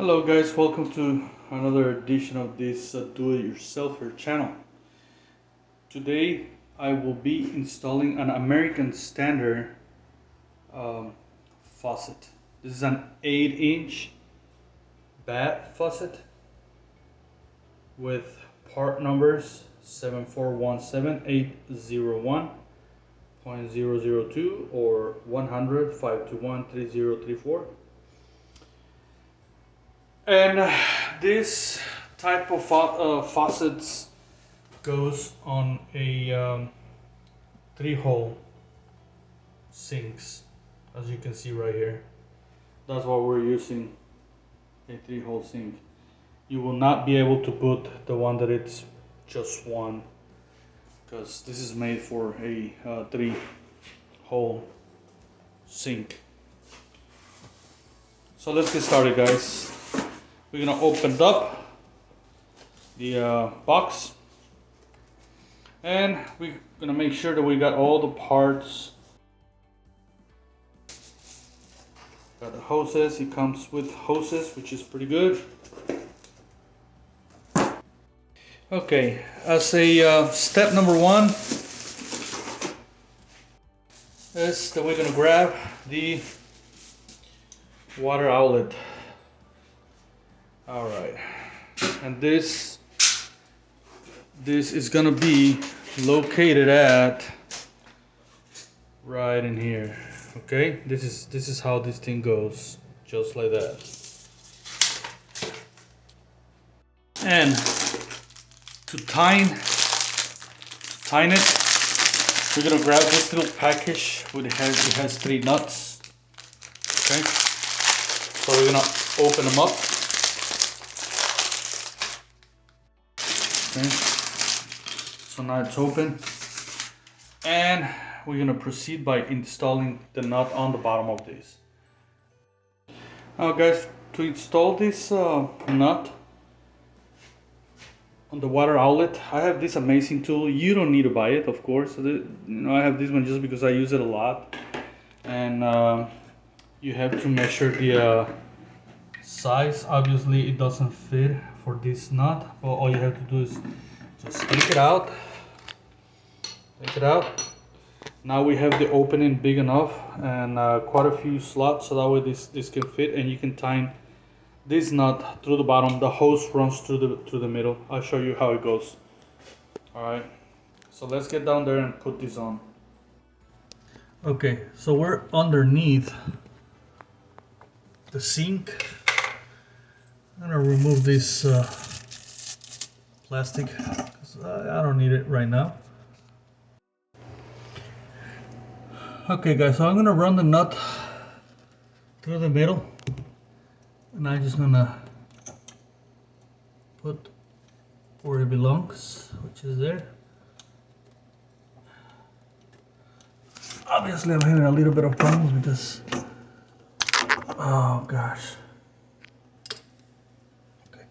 Hello guys, welcome to another edition of this do-it-yourselfer channel. Today I will be installing an American Standard faucet. This is an 8-inch bath faucet with part numbers 7417801.002 or 100-521-3034. And this type of faucets goes on a 3-hole sinks, as you can see right here. That's why we're using a 3-hole sink. You will not be able to put the one that it's just one, because this is made for a 3-hole sink. So let's get started, guys. We're gonna open up the box, and we're gonna make sure that we got all the parts. Got the hoses. It comes with hoses, which is pretty good. Okay, as a step number one is that we're gonna grab the water outlet. All right, and this is gonna be located at right in here. Okay, this is how this thing goes, just like that. And to tighten it, we're gonna grab this little package with it has 3 nuts. Okay, so we're gonna open them up. Okay, so now it's open, and we're gonna proceed by installing the nut on the bottom of this. Now guys, to install this nut on the water outlet, I have this amazing tool. You don't need to buy it, of course. I have this one just because I use it a lot. And you have to measure the size. Obviously it doesn't fit for this nut, but all you have to do is just take it out. Now we have the opening big enough and quite a few slots, so that way this can fit, and you can tighten this nut through the bottom. The hose runs through the middle. I'll show you how it goes. All right, so let's get down there and put this on. Okay, so we're underneath the sink. I'm gonna remove this plastic because I don't need it right now. Okay guys, so I'm gonna run the nut through the middle, and I'm just gonna put where it belongs, which is there. Obviously I'm having a little bit of problems because, oh gosh. Okay.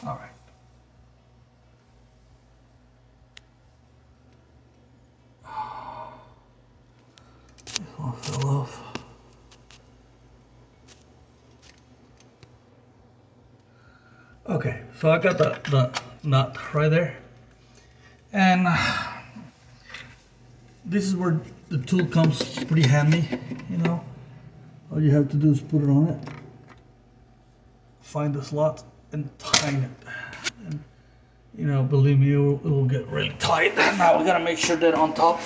All right. This one fell off. Okay, so I got the nut right there, and this is where the tool comes pretty handy. You know, all you have to do is put it on it, find the slot, and tighten it. And you know, believe me, it will get really tight. Now we gotta make sure that on top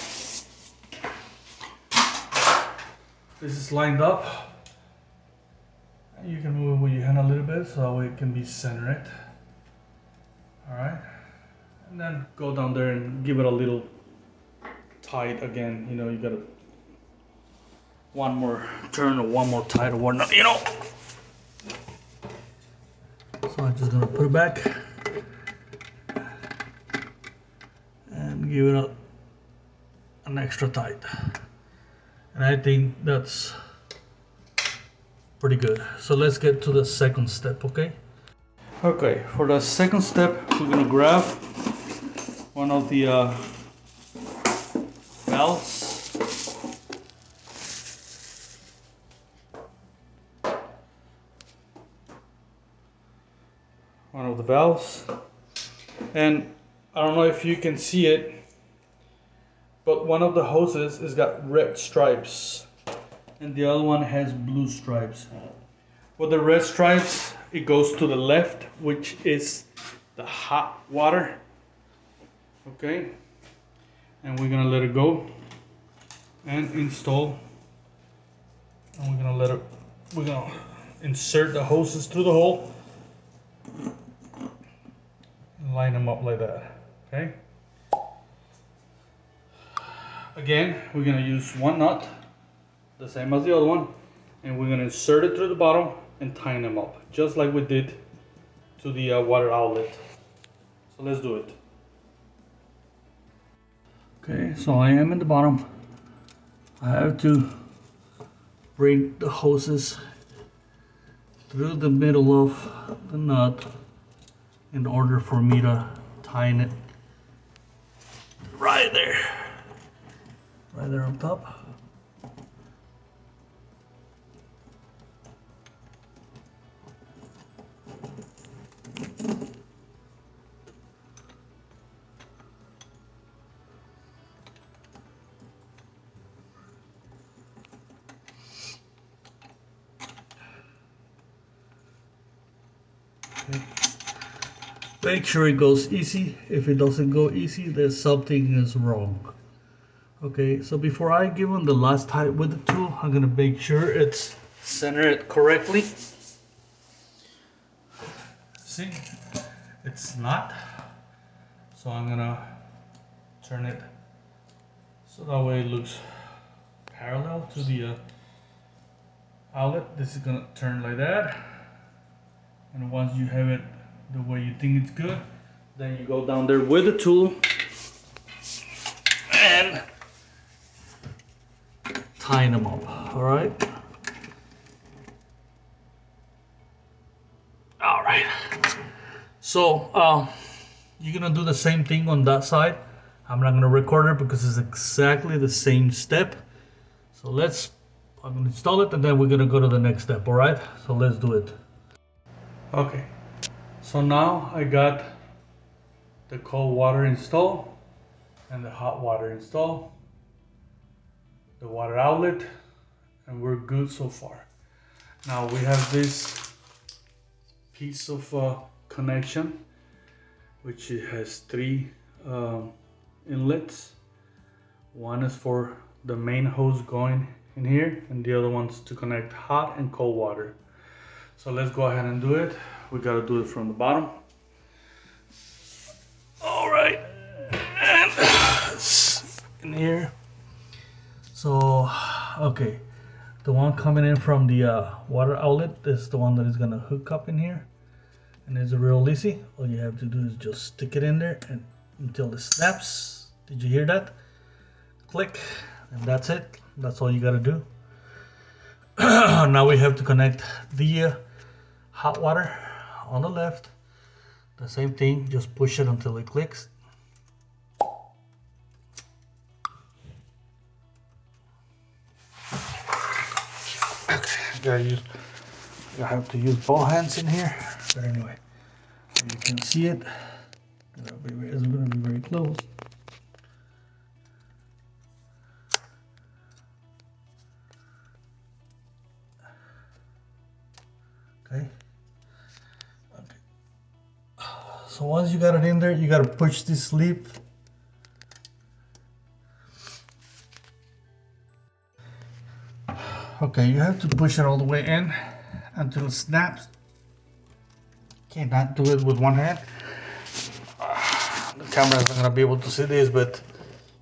this is lined up. You can move it with your hand a little bit so that way it can be centered. Alright, and then go down there and give it a little tight again. You know, you gotta one more turn or one more tight or whatnot, you know. So I'm just gonna put it back and give it an extra tight. And I think that's pretty good. So let's get to the second step, okay? Okay, for the second step, we're gonna grab one of the valves valves. And I don't know if you can see it, but one of the hoses has got red stripes and the other one has blue stripes. With the red stripes, it goes to the left, which is the hot water. Okay, and we're gonna let it go and install, and we're gonna insert the hoses through the hole and line them up like that. Okay, again, we're gonna use one nut, the same as the other one, and we're gonna insert it through the bottom and tighten them up, just like we did to the water outlet. So let's do it. Okay, so I am in the bottom. I have to bring the hoses through the middle of the nut in order for me to tighten it right there on top. Okay. Make sure it goes easy. If it doesn't go easy, there's something is wrong. Okay, so before I give them the last tight with the tool, I'm gonna make sure it's centered correctly. See, it's not. So I'm gonna turn it so that way it looks parallel to the outlet. This is gonna turn like that. And once you have it the way you think it's good, then you go down there with the tool and tighten them up. All right. All right. So you're gonna do the same thing on that side. I'm not gonna record it because it's exactly the same step. So I'm gonna install it and then we're gonna go to the next step. All right. So let's do it. Okay, so now I got the cold water installed and the hot water installed, the water outlet, and we're good so far. Now we have this piece of connection, which it has three inlets. One is for the main hose going in here, and the other one's to connect hot and cold water. So let's go ahead and do it. We gotta do it from the bottom. All right, and in here. So, okay, the one coming in from the water outlet is the one that is gonna hook up in here. And it's real easy. All you have to do is just stick it in there and until it snaps. Did you hear that? Click, and that's it. That's all you gotta do. Now we have to connect the hot water on the left. The same thing, just push it until it clicks. Okay, I have to use both hands in here. But anyway, you can see it. It's going to be very close. Okay. So once you got it in there, you got to push this sleeve. Okay, you have to push it all the way in until it snaps. Cannot do it with one hand. The camera isn't gonna be able to see this, but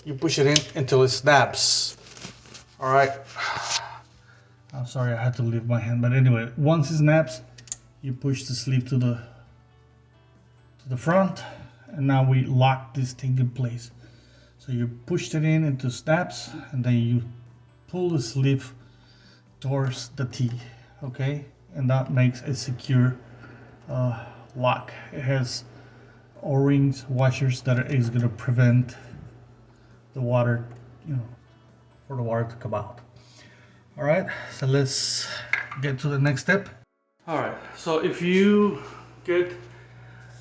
you push it in until it snaps. All right. I'm sorry, I had to leave my hand, but anyway, once it snaps, you push the sleeve to the front, and now we lock this thing in place. So you pushed it in into snaps, and then you pull the sleeve towards the T, okay, and that makes a secure lock. It has O-rings, washers that is going to prevent the water, for the water to come out. All right, so let's get to the next step. All right, so if you get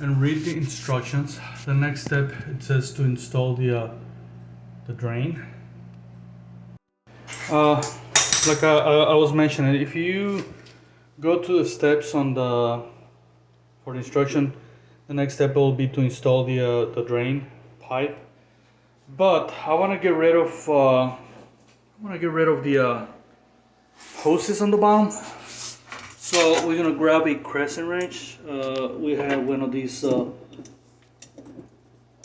and read the instructions. The next step, it says to install the drain. Like I was mentioning, if you go to the steps on for the instruction, the next step will be to install the drain pipe. But I want to get rid of the hoses on the bottom. So we're gonna grab a crescent wrench. We have one of these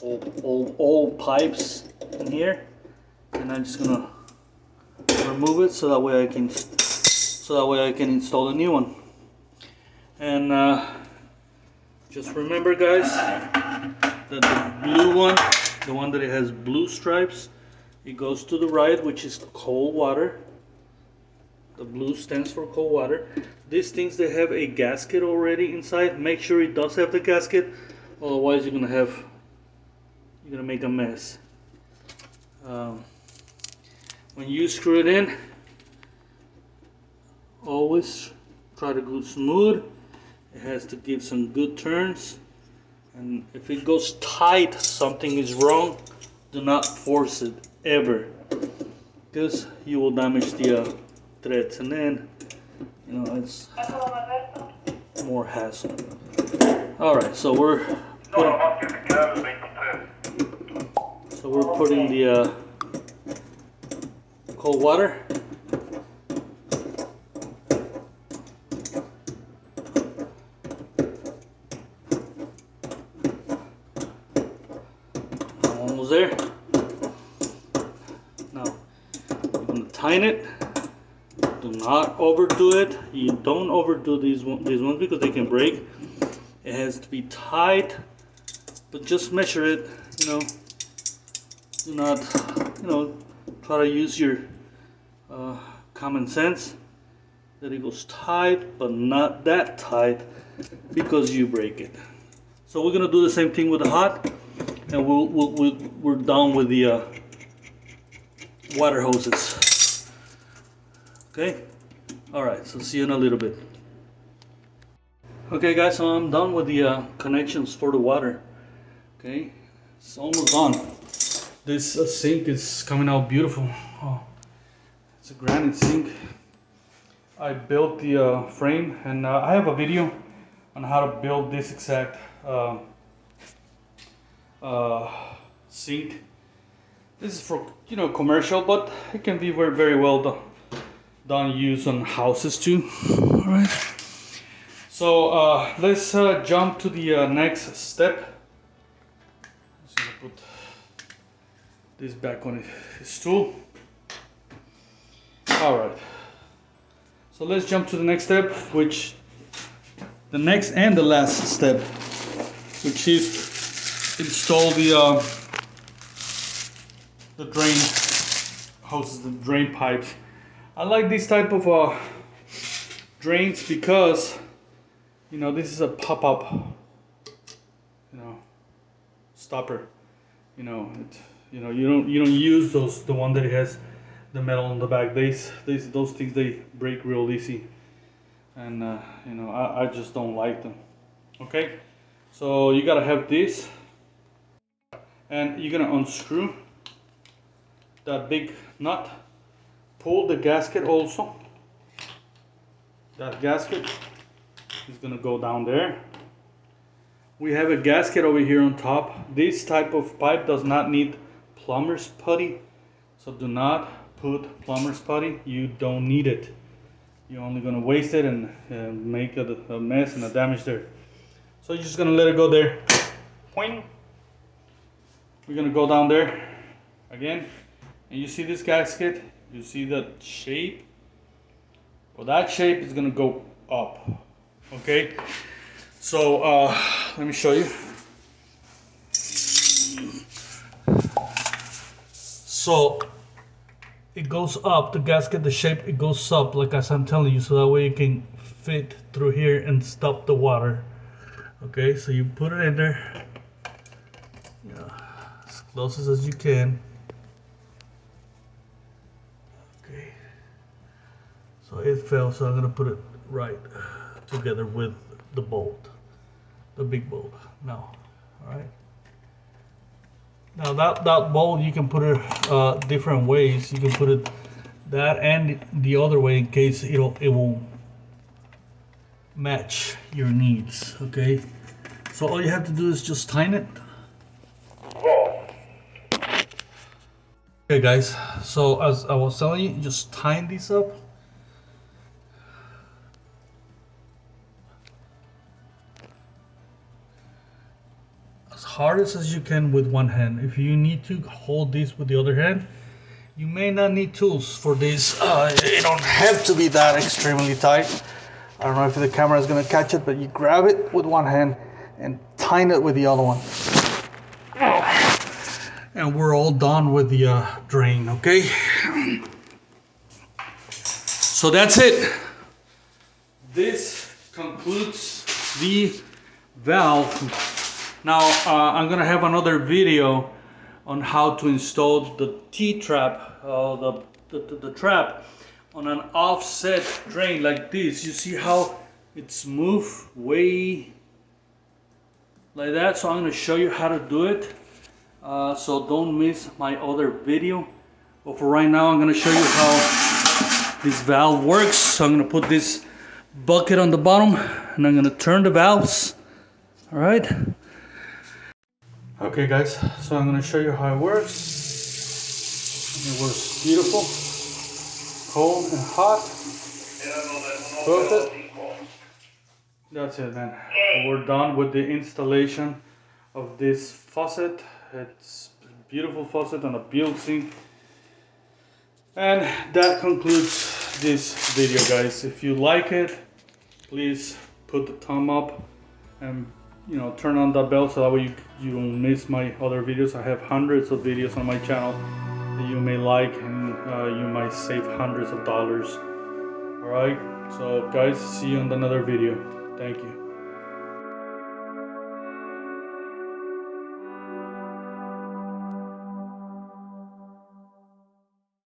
old pipes in here, and I'm just gonna remove it so that way I can install a new one. And just remember, guys, that the blue one, the one that it has blue stripes, it goes to the right, which is cold water. The blue stands for cold water. These things, they have a gasket already inside. Make sure it does have the gasket, otherwise you're gonna make a mess. When you screw it in, always try to go smooth. It has to give some good turns, and if it goes tight, something is wrong. Do not force it ever, because you will damage the threads, and then it's more hassle. All right, so we're putting the cold water. Almost there. Now you're gonna tighten it. Do not overdo it. You don't overdo these ones because they can break. It has to be tight, but just measure it. Do not try to use your common sense that it goes tight, but not that tight because you break it. So we're gonna do the same thing with the hot, and we're done with the water hoses. Okay. All right. So see you in a little bit. Okay, guys. So I'm done with the connections for the water. Okay. It's almost done. This sink is coming out beautiful. Oh, it's a granite sink. I built the frame, and I have a video on how to build this exact sink. This is for commercial, but it can be very, very well done used on houses too. All right. So let's jump to the next step. Just gonna put this back on his stool. All right. So let's jump to the next step, which the next and the last step, which is install the drain hoses, the drain pipes. I like this type of drains because this is a pop-up stopper. You don't use the one that has the metal on the back. Those things, they break real easy, and I just don't like them. Okay, so you gotta have this, and you're gonna unscrew that big nut. Pull the gasket also. That gasket is gonna go down there. We have a gasket over here on top. This type of pipe does not need plumber's putty, so do not put plumber's putty. You don't need it. You're only gonna waste it and make a mess and a damage there. So you're just gonna let it go there. Poing. We're gonna go down there again, and you see this gasket. You see that shape? Well, that shape is gonna go up. Okay. So let me show you. So it goes up, the gasket, the shape, it goes up, like as I'm telling you, so that way you can fit through here and stop the water. Okay, so you put it in there, as close as you can. Okay, so it fell, so I'm gonna put it right together with the bolt. the big bulb now. All right. Now that bulb you can put it different ways. You can put it that and the other way in case it won't match your needs. Okay. So all you have to do is just tighten it. Okay guys, so as I was telling you, just tighten these up. As hard as you can with one hand. If you need to hold this with the other hand, you may not need tools for this. It don't have to be that extremely tight. I don't know if the camera is gonna catch it, but you grab it with one hand and tighten it with the other one. And we're all done with the drain, okay? So that's it. This concludes the valve. Now I'm gonna have another video on how to install the T-trap, the trap on an offset drain like this. You see how it's moved way like that? So I'm gonna show you how to do it. So don't miss my other video. But for right now, I'm gonna show you how this valve works. So I'm gonna put this bucket on the bottom and I'm gonna turn the valves. All right. Okay guys, so I'm gonna show you how it works. It works beautiful, cold and hot. Perfect. That's it, man. We're done with the installation of this faucet. It's a beautiful faucet on a built sink. And that concludes this video, guys. If you like it, please put the thumb up and turn on that bell so that way you don't miss my other videos. I have hundreds of videos on my channel that you may like, and you might save hundreds of dollars. All right, so guys, see you on another video. Thank you.